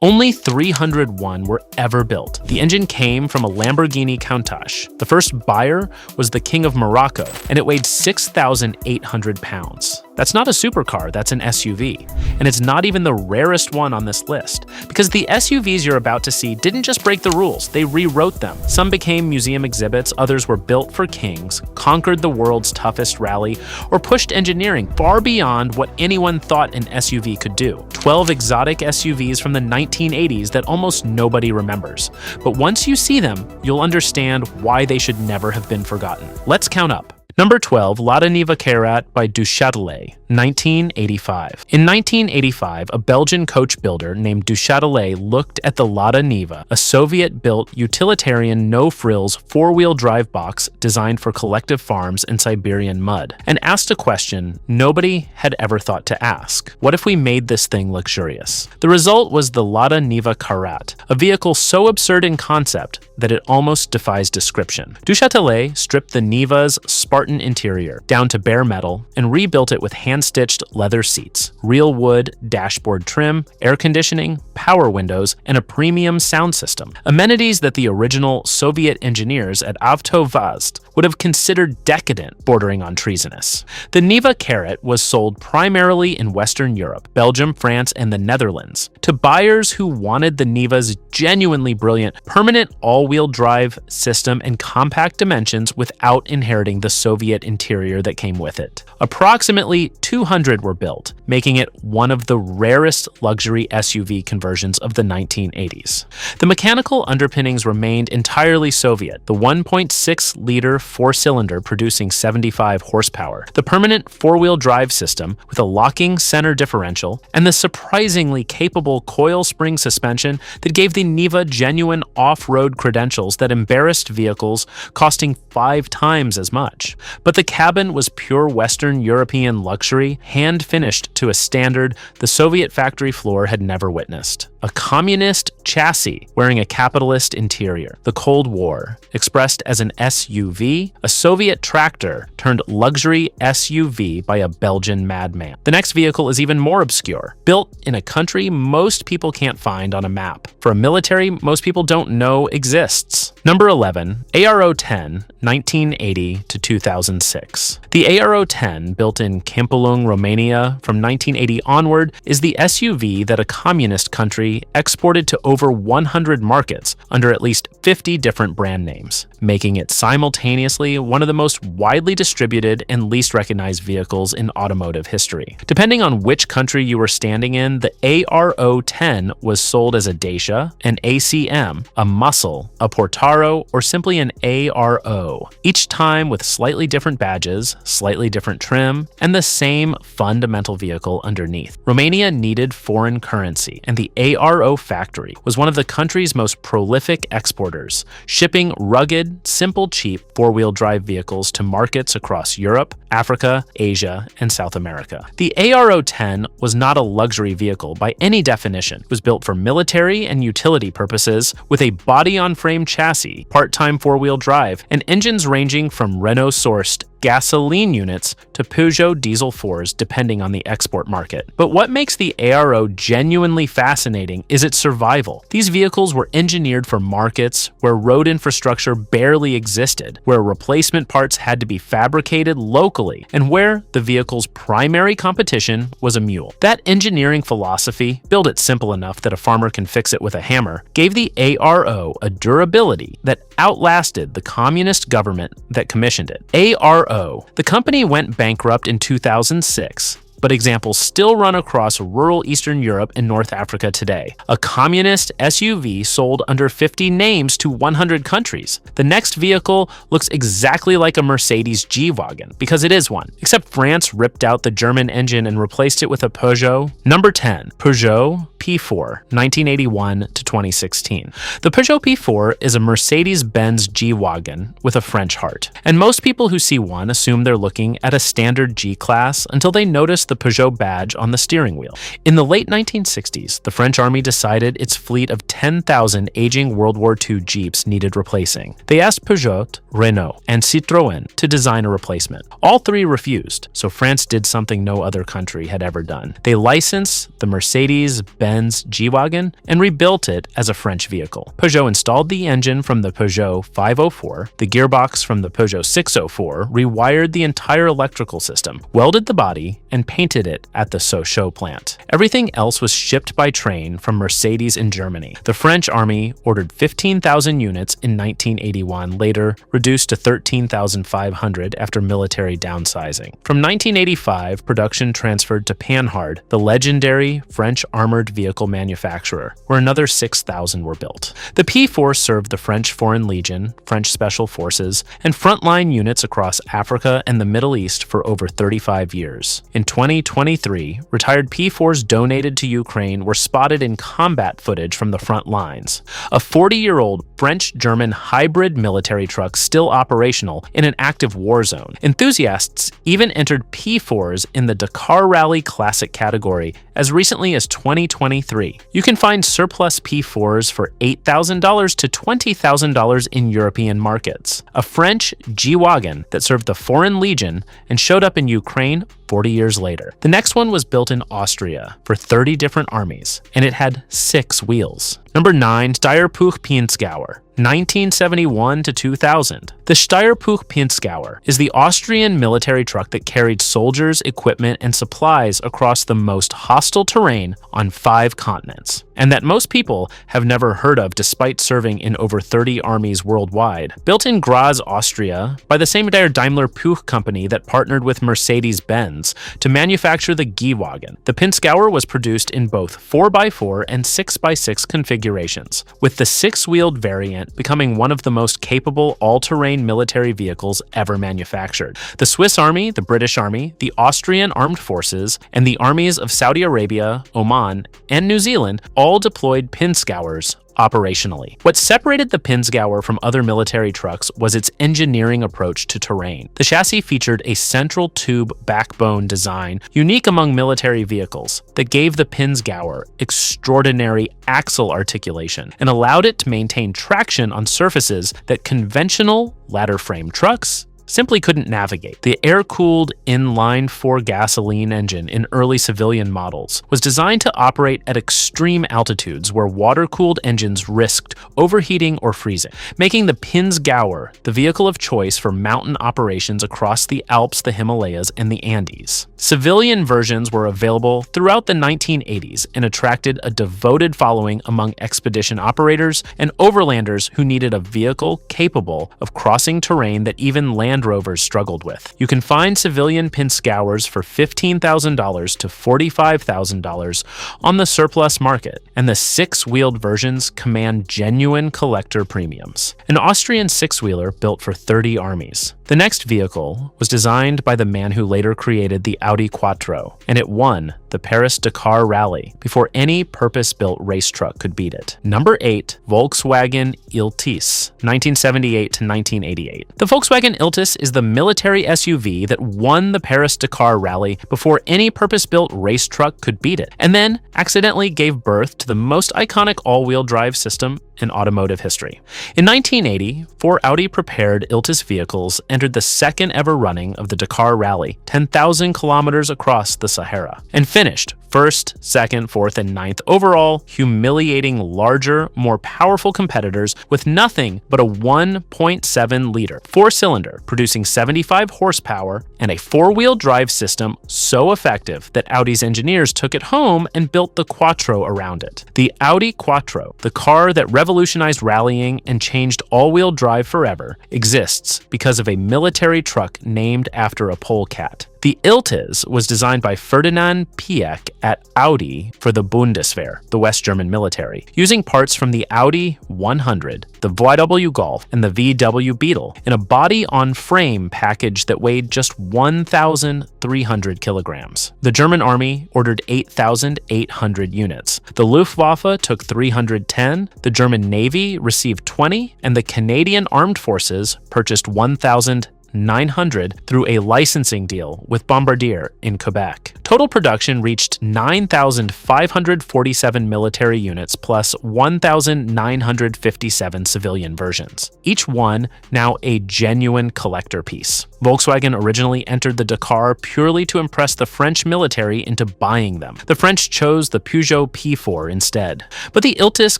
Only 301 were ever built. The engine came from a Lamborghini Countach. The first buyer was the King of Morocco, and it weighed 6,800 pounds. That's not a supercar, that's an SUV. And it's not even the rarest one on this list, because the SUVs you're about to see didn't just break the rules, they rewrote them. Some became museum exhibits, others were built for kings, conquered the world's toughest rally, or pushed engineering far beyond what anyone thought an SUV could do. 12 exotic SUVs from the 1980s that almost nobody remembers. But once you see them, you'll understand why they should never have been forgotten. Let's count up. Number 12, Lada Niva Carat by Duchatelet, 1985. In 1985, a Belgian coach builder named Duchatelet looked at the Lada Niva, a Soviet-built utilitarian no-frills four-wheel drive box designed for collective farms in Siberian mud, and asked a question nobody had ever thought to ask. What if we made this thing luxurious? The result was the Lada Niva Carat, a vehicle so absurd in concept that it almost defies description. Duchatelet stripped the Niva's Spartan interior down to bare metal and rebuilt it with hand-stitched leather seats, real wood dashboard trim, air conditioning, power windows, and a premium sound system, amenities that the original Soviet engineers at Automotive would have considered decadent, bordering on treasonous. The Niva Carat was sold primarily in Western Europe, Belgium, France, and the Netherlands, to buyers who wanted the Niva's genuinely brilliant permanent all-wheel drive system and compact dimensions without inheriting the Soviet interior that came with it. Approximately 200 were built, making it one of the rarest luxury SUV conversions of the 1980s. The mechanical underpinnings remained entirely Soviet, the 1.6-liter four-cylinder producing 75 horsepower, the permanent four-wheel drive system with a locking center differential, and the surprisingly capable coil spring suspension that gave the Niva genuine off-road credentials that embarrassed vehicles costing 5 times as much. But the cabin was pure Western European luxury, hand-finished to a standard the Soviet factory floor had never witnessed. A communist chassis wearing a capitalist interior. The Cold War, expressed as an SUV, a Soviet tractor turned luxury SUV by a Belgian madman. The next vehicle is even more obscure. Built in a country most people can't find on a map. For a military most people don't know exists. Number 11, AR-010, 1980 to 2006. The AR-010, built in Câmpulung, Romania from 1980 onward, is the SUV that a communist country exported to over 100 markets under at least 50 different brand names, making it simultaneously one of the most widely distributed and least recognized vehicles in automotive history. Depending on which country you were standing in, the AR-010 was sold as a Dacia, an ACM, a Muscle, a Portaro, or simply an ARO, each time with slightly different badges, slightly different trim, and the same fundamental vehicle underneath. Romania needed foreign currency, and the ARO factory was one of the country's most prolific exporters, shipping rugged, simple, cheap four-wheel drive vehicles to markets across Europe, Africa, Asia, and South America. The AR-010 was not a luxury vehicle by any definition. It was built for military and utility purposes with a body-on-frame chassis, part-time four-wheel drive, and engines ranging from Renault-sourced gasoline units to Peugeot diesel 4s depending on the export market. But what makes the ARO genuinely fascinating is its survival. These vehicles were engineered for markets where road infrastructure barely existed, where replacement parts had to be fabricated locally, and where the vehicle's primary competition was a mule. That engineering philosophy, build it simple enough that a farmer can fix it with a hammer, gave the ARO a durability that outlasted the communist government that commissioned it. ARO. The company went bankrupt in 2006, but examples still run across rural Eastern Europe and North Africa today. A communist SUV sold under 50 names to 100 countries. The next vehicle looks exactly like a Mercedes G-Wagon, because it is one, except France ripped out the German engine and replaced it with a Peugeot. Number 10, Peugeot P4, 1981 to 2016. The Peugeot P4 is a Mercedes-Benz G-Wagon with a French heart, and most people who see one assume they're looking at a standard G-Class until they notice the the Peugeot badge on the steering wheel. In the late 1960s, the French Army decided its fleet of 10,000 aging World War II Jeeps needed replacing. They asked Peugeot, Renault, and Citroën to design a replacement. All three refused, so France did something no other country had ever done. They licensed the Mercedes-Benz G-Wagon and rebuilt it as a French vehicle. Peugeot installed the engine from the Peugeot 504, the gearbox from the Peugeot 604, rewired the entire electrical system, welded the body, and painted it at the Sochaux plant. Everything else was shipped by train from Mercedes in Germany. The French Army ordered 15,000 units in 1981, later reduced to 13,500 after military downsizing. From 1985, production transferred to Panhard, the legendary French armored vehicle manufacturer, where another 6,000 were built. The P4 served the French Foreign Legion, French Special Forces, and frontline units across Africa and the Middle East for over 35 years. In 2023, retired P4s donated to Ukraine were spotted in combat footage from the front lines. A 40-year-old French-German hybrid military truck still operational in an active war zone. Enthusiasts even entered P4s in the Dakar Rally Classic category as recently as 2023. You can find surplus P4s for $8,000 to $20,000 in European markets. A French G-Wagon that served the Foreign Legion and showed up in Ukraine 40 years later. The next one was built in Austria for 30 different armies, and it had 6 wheels. Number 9, Steyr-Puch Pinzgauer, 1971 to 2000. The Steyr-Puch Pinzgauer is the Austrian military truck that carried soldiers, equipment, and supplies across the most hostile terrain on 5 continents, and that most people have never heard of despite serving in over 30 armies worldwide. Built in Graz, Austria, by the same Daimler Puch company that partnered with Mercedes-Benz to manufacture the G-Wagon, the Pinzgauer was produced in both 4x4 and 6x6 configurations, with the 6-wheeled variant becoming one of the most capable all-terrain military vehicles ever manufactured. The Swiss Army, the British Army, the Austrian Armed Forces, and the armies of Saudi Arabia, Oman, and New Zealand all deployed Pinzgauers operationally. What separated the Pinzgauer from other military trucks was its engineering approach to terrain. The chassis featured a central tube backbone design unique among military vehicles that gave the Pinzgauer extraordinary axle articulation and allowed it to maintain traction on surfaces that conventional ladder frame trucks simply couldn't navigate. The air-cooled inline-4 gasoline engine in early civilian models was designed to operate at extreme altitudes where water-cooled engines risked overheating or freezing, making the Pinzgauer the vehicle of choice for mountain operations across the Alps, the Himalayas, and the Andes. Civilian versions were available throughout the 1980s and attracted a devoted following among expedition operators and overlanders who needed a vehicle capable of crossing terrain that even Land Rovers struggled with. You can find civilian Pinzgauers for $15,000 to $45,000 on the surplus market, and the 6-wheeled versions command genuine collector premiums. An Austrian 6-wheeler built for 30 armies. The next vehicle was designed by the man who later created the Audi Quattro, and it won the Paris-Dakar Rally before any purpose-built race truck could beat it. Number 8, Volkswagen Iltis, 1978 to 1988. The Volkswagen Iltis is the military SUV that won the Paris-Dakar Rally before any purpose-built race truck could beat it, and then accidentally gave birth to the most iconic all-wheel drive system in automotive history. In 1980, 4 Audi-prepared Iltis vehicles entered the second ever running of the Dakar Rally, 10,000 kilometers across the Sahara, and finished 1st, 2nd, 4th, and 9th overall, humiliating larger, more powerful competitors with nothing but a 1.7-liter 4-cylinder, producing 75 horsepower and a 4-wheel drive system so effective that Audi's engineers took it home and built the Quattro around it. The Audi Quattro, the car that revolutionized rallying and changed all-wheel drive forever, exists because of a military truck named after a polecat. The Iltis was designed by Ferdinand Piëch at Audi for the Bundeswehr, the West German military, using parts from the Audi 100, the VW Golf, and the VW Beetle in a body-on-frame package that weighed just 1,300 kilograms. The German army ordered 8,800 units. The Luftwaffe took 310, the German Navy received 20, and the Canadian Armed Forces purchased 1,000 900 through a licensing deal with Bombardier in Quebec. Total production reached 9,547 military units plus 1,957 civilian versions, each one now a genuine collector piece. Volkswagen originally entered the Dakar purely to impress the French military into buying them. The French chose the Peugeot P4 instead. But the Iltis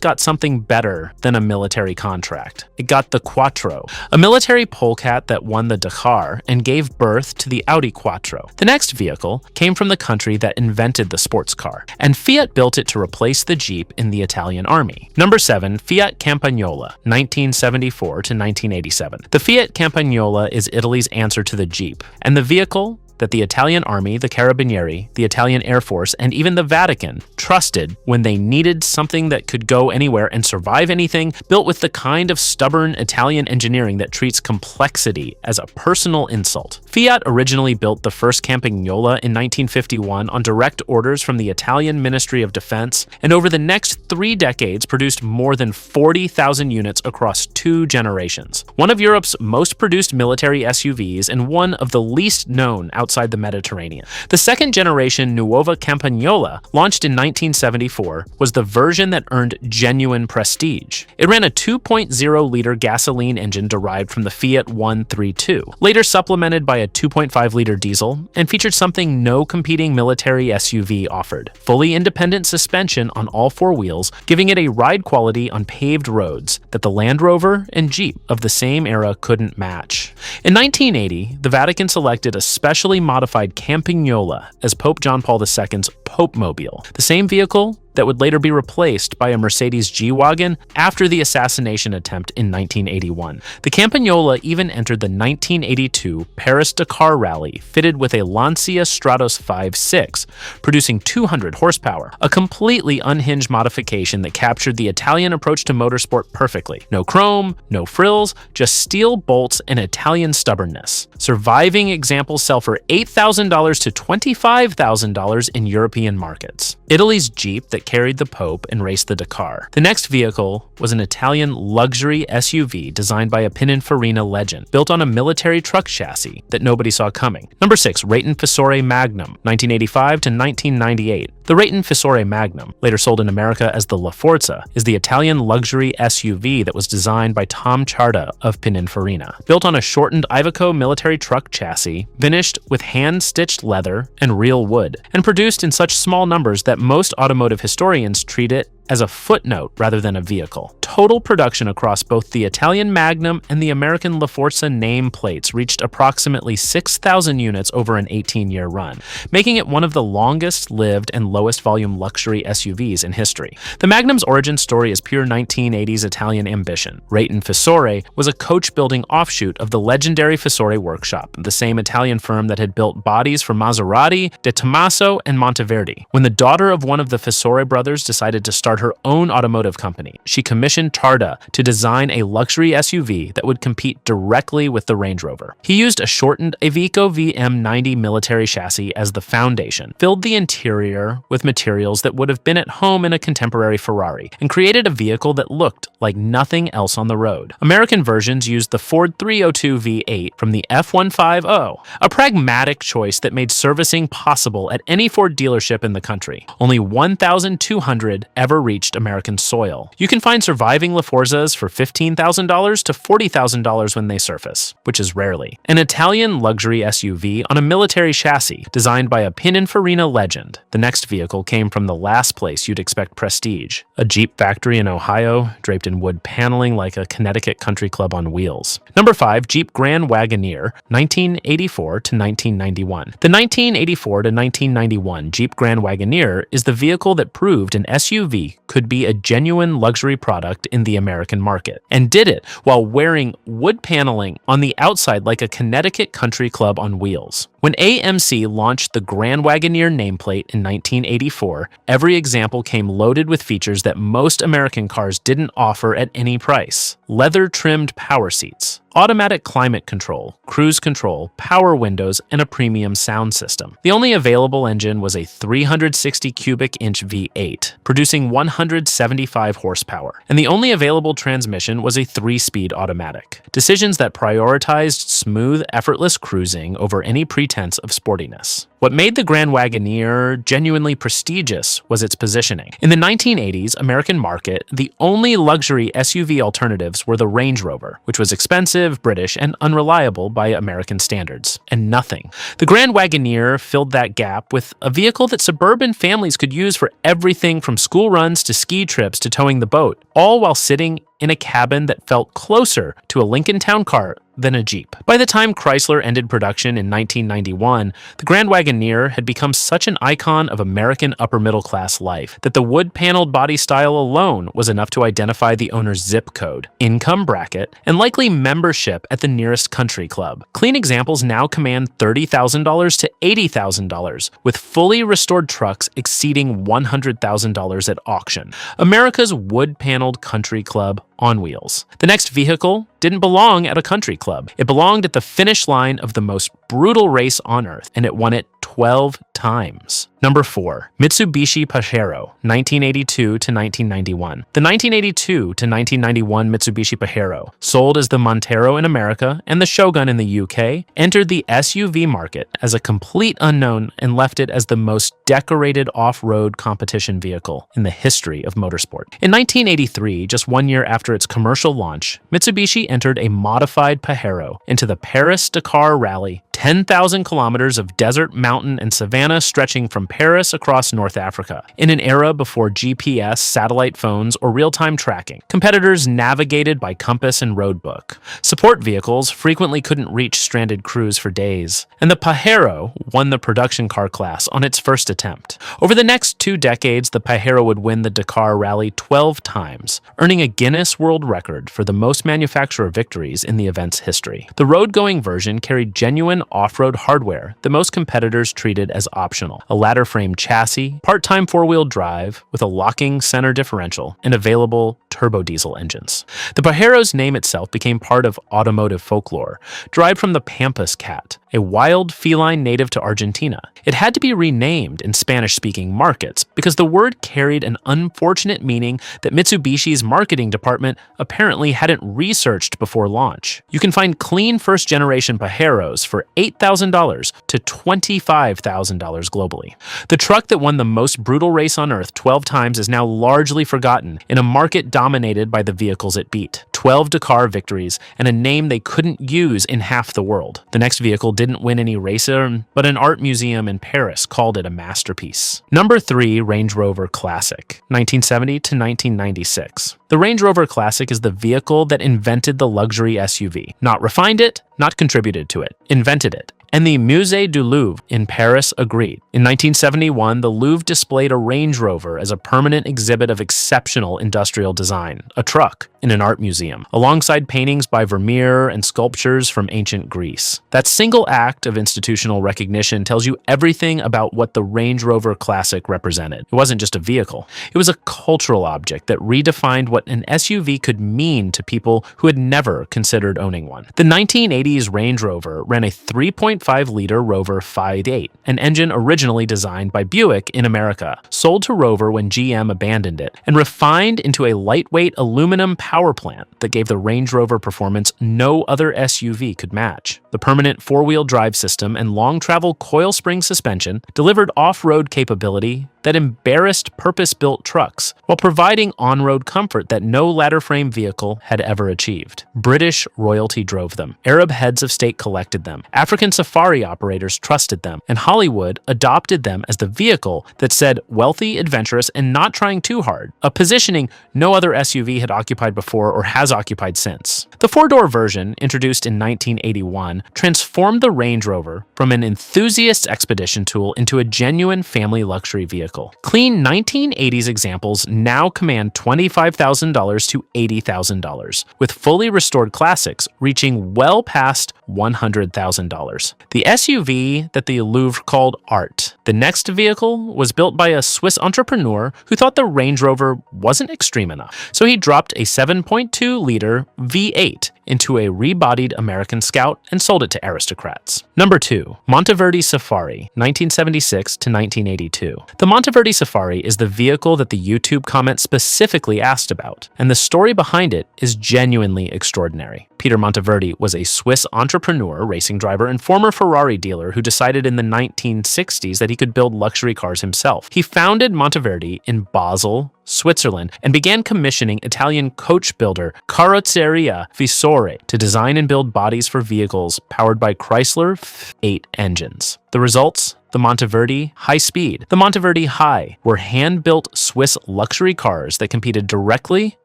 got something better than a military contract. It got the Quattro, a military polecat that won the Dakar and gave birth to the Audi Quattro. The next vehicle came from the country that invented the sports car, and Fiat built it to replace the Jeep in the Italian army. Number 7, Fiat Campagnola, 1974 to 1987. The Fiat Campagnola is Italy's answer to the Jeep, and the vehicle that the Italian Army, the Carabinieri, the Italian Air Force, and even the Vatican trusted when they needed something that could go anywhere and survive anything, built with the kind of stubborn Italian engineering that treats complexity as a personal insult. Fiat originally built the first Campagnola in 1951 on direct orders from the Italian Ministry of Defense, and over the next 3 decades produced more than 40,000 units across 2 generations. One of Europe's most produced military SUVs and one of the least known outside the Mediterranean. The second generation Nuova Campagnola, launched in 1974, was the version that earned genuine prestige. It ran a 2.0-liter gasoline engine derived from the Fiat 132, later supplemented by a 2.5-liter diesel, and featured something no competing military SUV offered: fully independent suspension on all 4 wheels, giving it a ride quality on paved roads that the Land Rover and Jeep of the same era couldn't match. In 1980, the Vatican selected a specially modified Campagnola as Pope John Paul II's Popemobile, the same vehicle that would later be replaced by a Mercedes G-Wagon after the assassination attempt in 1981. The Campagnola even entered the 1982 Paris-Dakar Rally fitted with a Lancia Stratos 5.6, producing 200 horsepower, a completely unhinged modification that captured the Italian approach to motorsport perfectly. No chrome, no frills, just steel bolts and Italian stubbornness. Surviving examples sell for $8,000 to $25,000 in European markets. Italy's Jeep that carried the Pope and raced the Dakar. The next vehicle was an Italian luxury SUV designed by a Pininfarina legend, built on a military truck chassis that nobody saw coming. Number 6, Rayton-Fissore Magnum, 1985 to 1998. The Rayton-Fissore Magnum, later sold in America as the Laforza, is the Italian luxury SUV that was designed by Tom Charda of Pininfarina. Built on a shortened Iveco military truck chassis, finished with hand-stitched leather and real wood, and produced in such small numbers that most automotive historians treat it as a footnote rather than a vehicle. Total production across both the Italian Magnum and the American Laforza nameplates reached approximately 6,000 units over an 18-year run, making it one of the longest-lived and lowest-volume luxury SUVs in history. The Magnum's origin story is pure 1980s Italian ambition. Rayton-Fissore was a coach-building offshoot of the legendary Fissore workshop, the same Italian firm that had built bodies for Maserati, De Tomaso, and Monteverdi. When the daughter of one of the Fissore brothers decided to start her own automotive company, she commissioned Charda to design a luxury SUV that would compete directly with the Range Rover. He used a shortened Iveco VM90 military chassis as the foundation, filled the interior with materials that would have been at home in a contemporary Ferrari, and created a vehicle that looked like nothing else on the road. American versions used the Ford 302 V8 from the F150, a pragmatic choice that made servicing possible at any Ford dealership in the country. Only 1,200 ever reached American soil. You can find surviving Laforzas for $15,000 to $40,000 when they surface, which is rarely. An Italian luxury SUV on a military chassis designed by a Pininfarina legend. The next vehicle came from the last place you'd expect prestige, a Jeep factory in Ohio draped in wood paneling like a Connecticut country club on wheels. Number 5, Jeep Grand Wagoneer, 1984 to 1991. The 1984 to 1991 Jeep Grand Wagoneer is the vehicle that proved an SUV could be a genuine luxury product in the American market, and did it while wearing wood paneling on the outside like a Connecticut country club on wheels. When AMC launched the Grand Wagoneer nameplate in 1984, every example came loaded with features that most American cars didn't offer at any price. Leather-trimmed power seats, automatic climate control, cruise control, power windows, and a premium sound system. The only available engine was a 360 cubic inch V8, producing 175 horsepower, and the only available transmission was a 3-speed automatic. Decisions that prioritized smooth, effortless cruising over any pretense of sportiness. What made the Grand Wagoneer genuinely prestigious was its positioning. In the 1980s American market, the only luxury SUV alternatives were the Range Rover, which was expensive, British, and unreliable by American standards, and nothing. The Grand Wagoneer filled that gap with a vehicle that suburban families could use for everything from school runs to ski trips to towing the boat, all while sitting in a cabin that felt closer to a Lincoln Town Car than a Jeep. By the time Chrysler ended production in 1991, the Grand Wagoneer had become such an icon of American upper-middle-class life that the wood-paneled body style alone was enough to identify the owner's zip code, income bracket, and likely membership at the nearest country club. Clean examples now command $30,000 to $80,000, with fully restored trucks exceeding $100,000 at auction. America's wood-paneled country club on wheels. The next vehicle didn't belong at a country club. It belonged at the finish line of the most brutal race on earth, and it won it 12 times. Number 4. Mitsubishi Pajero, 1982 to 1991. The 1982 to 1991 Mitsubishi Pajero, sold as the Montero in America and the Shogun in the UK, entered the SUV market as a complete unknown and left it as the most decorated off-road competition vehicle in the history of motorsport. In 1983, just 1 year after its commercial launch, Mitsubishi entered a modified Pajero into the Paris-Dakar Rally, 10,000 kilometers of desert, mountain, and savanna stretching from Paris across North Africa. In an era before GPS, satellite phones, or real-time tracking, competitors navigated by compass and roadbook. Support vehicles frequently couldn't reach stranded crews for days, and the Pajero won the production car class on its first attempt. Over the next 2 decades, the Pajero would win the Dakar Rally 12 times, earning a Guinness World Record for the most manufacturer victories in the event's history. The road-going version carried genuine off-road hardware that most competitors treated as optional. A ladder-frame chassis, part-time 4-wheel drive with a locking center differential, and available turbo diesel engines. The Pajero's name itself became part of automotive folklore, derived from the Pampas cat, a wild feline native to Argentina. It had to be renamed in Spanish-speaking markets because the word carried an unfortunate meaning that Mitsubishi's marketing department apparently hadn't researched before launch. You can find clean first-generation Pajeros for $8,000 to $25,000 globally. The truck that won the most brutal race on Earth 12 times is now largely forgotten in a market dominated by the vehicles it beat. 12 Dakar victories and a name they couldn't use in half the world. The next vehicle didn't win any racer, but an art museum in Paris called it a masterpiece. Number 3, Range Rover Classic, 1970 to 1996. The Range Rover Classic is the vehicle that invented the luxury SUV. Not refined it, not contributed to it, invented it. And the Musée du Louvre in Paris agreed. In 1971, the Louvre displayed a Range Rover as a permanent exhibit of exceptional industrial design, a truck, in an art museum, alongside paintings by Vermeer and sculptures from ancient Greece. That single act of institutional recognition tells you everything about what the Range Rover Classic represented. It wasn't just a vehicle. It was a cultural object that redefined what an SUV could mean to people who had never considered owning one. The 1980s Range Rover ran a 3.5-liter Rover 5.8, an engine originally designed by Buick in America, sold to Rover when GM abandoned it, and refined into a lightweight aluminum power plant that gave the Range Rover performance no other SUV could match. The permanent 4-wheel drive system and long-travel coil spring suspension delivered off-road capability that embarrassed purpose-built trucks, while providing on-road comfort that no ladder-frame vehicle had ever achieved. British royalty drove them, Arab heads of state collected them, African safari operators trusted them, and Hollywood adopted them as the vehicle that said wealthy, adventurous, and not trying too hard, a positioning no other SUV had occupied before or has occupied since. The four-door version, introduced in 1981, transformed the Range Rover from an enthusiast's expedition tool into a genuine family luxury vehicle. Clean 1980s examples now command $25,000 to $80,000, with fully restored classics reaching well past $100,000. The SUV that the Louvre called Art. The next vehicle was built by a Swiss entrepreneur who thought the Range Rover wasn't extreme enough, so he dropped a 7.2-liter V8 into a rebodied American Scout and sold it to aristocrats. Number 2. Monteverdi Safari, 1976 to 1982. The Monteverdi Safari is the vehicle that the YouTube comment specifically asked about, and the story behind it is genuinely extraordinary. Peter Monteverdi was a Swiss entrepreneur, racing driver, and former Ferrari dealer who decided in the 1960s that he could build luxury cars himself. He founded Monteverdi in Basel, Switzerland, and began commissioning Italian coach builder Carrozzeria Fissore to design and build bodies for vehicles powered by Chrysler 8 engines. The results? The Monteverdi High Speed. The Monteverdi High were hand-built Swiss luxury cars that competed directly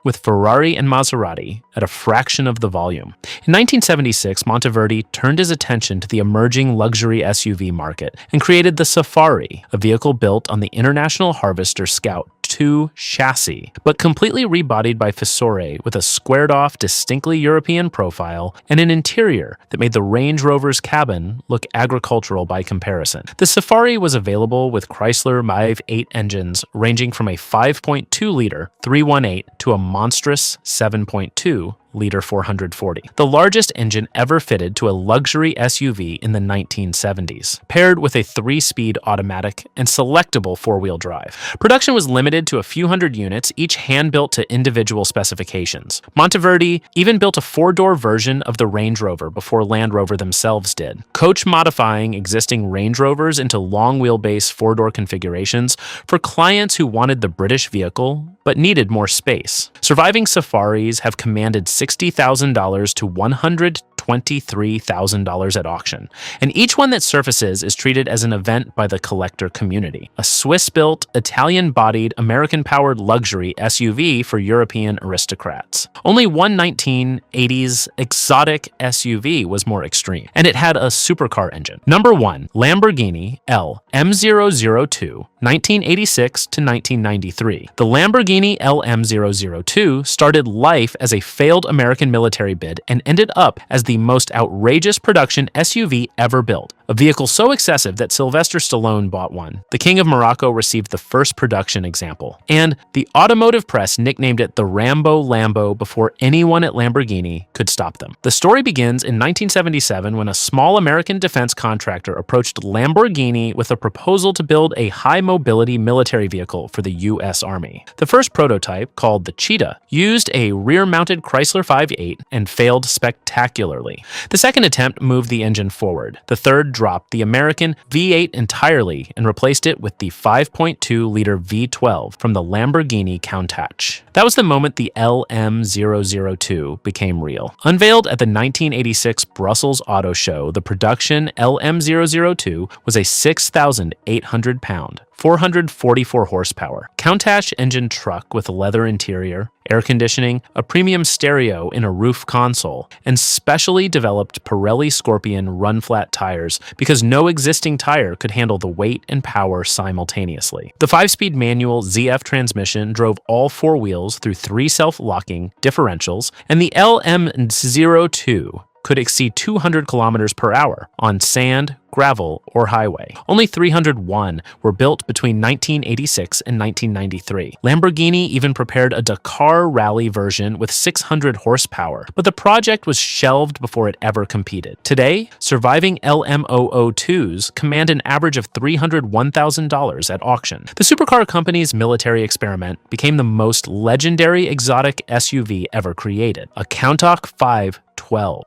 with Ferrari and Maserati at a fraction of the volume. In 1976, Monteverdi turned his attention to the emerging luxury SUV market and created the Safari, a vehicle built on the International Harvester Scout 2 chassis, but completely rebodied by Fissore with a squared-off, distinctly European profile and an interior that made the Range Rover's cabin look agricultural by comparison. The Safari was available with Chrysler Mive 8 engines ranging from a 5.2-liter 318 to a monstrous 7.2-liter 440, the largest engine ever fitted to a luxury SUV in the 1970s, paired with a 3-speed automatic and selectable 4-wheel drive. Production was limited to a few hundred units, each hand-built to individual specifications. Monteverdi even built a 4-door version of the Range Rover before Land Rover themselves did, coach-modifying existing Range Rovers into long-wheelbase 4-door configurations for clients who wanted the British vehicle but needed more space. Surviving Safaris have commanded $60,000 to $123,000 at auction, and each one that surfaces is treated as an event by the collector community. A Swiss-built, Italian-bodied, American-powered luxury SUV for European aristocrats. Only one 1980s exotic SUV was more extreme, and it had a supercar engine. Number 1. Lamborghini LM002, 1986 to 1993. The Lamborghini LM002 started life as a failed American military bid and ended up as the most outrageous production SUV ever built, a vehicle so excessive that Sylvester Stallone bought one. The King of Morocco received the first production example, and the automotive press nicknamed it the Rambo Lambo before anyone at Lamborghini could stop them. The story begins in 1977 when a small American defense contractor approached Lamborghini with a proposal to build a high-mobility military vehicle for the U.S. Army. The first prototype, called the Cheetah, used a rear-mounted Chrysler 5.8 and failed spectacularly. The second attempt moved the engine forward. The third dropped the American V8 entirely and replaced it with the 5.2-liter V12 from the Lamborghini Countach. That was the moment the LM002 became real. Unveiled at the 1986 Brussels Auto Show, the production LM002 was a 6,800-pound, 444 horsepower Countach engine truck with a leather interior, air conditioning, a premium stereo in a roof console, and specially developed Pirelli Scorpion run-flat tires because no existing tire could handle the weight and power simultaneously. The 5-speed manual ZF transmission drove all 4 wheels through 3 self-locking differentials, and the LM02 could exceed 200 kilometers per hour on sand, gravel, or highway. Only 301 were built between 1986 and 1993. Lamborghini even prepared a Dakar Rally version with 600 horsepower, but the project was shelved before it ever competed. Today, surviving LM002s command an average of $301,000 at auction. The supercar company's military experiment became the most legendary exotic SUV ever created, a Countach V12,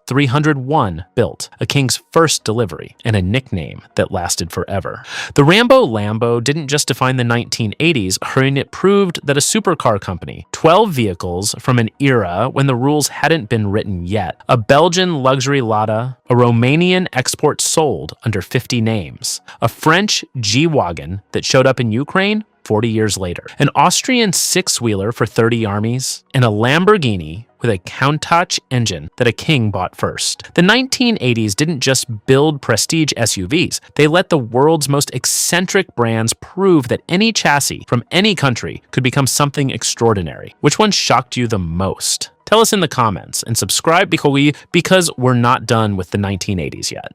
301 built, a king's first delivery, and a nickname that lasted forever. The Rambo Lambo didn't just define the 1980s, it proved that a supercar company, 12 vehicles from an era when the rules hadn't been written yet, a Belgian luxury Lada, a Romanian export sold under 50 names, a French G-Wagon that showed up in Ukraine 40 years later, an Austrian six-wheeler for 30 armies, and a Lamborghini with a Countach engine that a king bought first. The 1980s didn't just build prestige SUVs, they let the world's most eccentric brands prove that any chassis from any country could become something extraordinary. Which one shocked you the most? Tell us in the comments and subscribe because we're not done with the 1980s yet.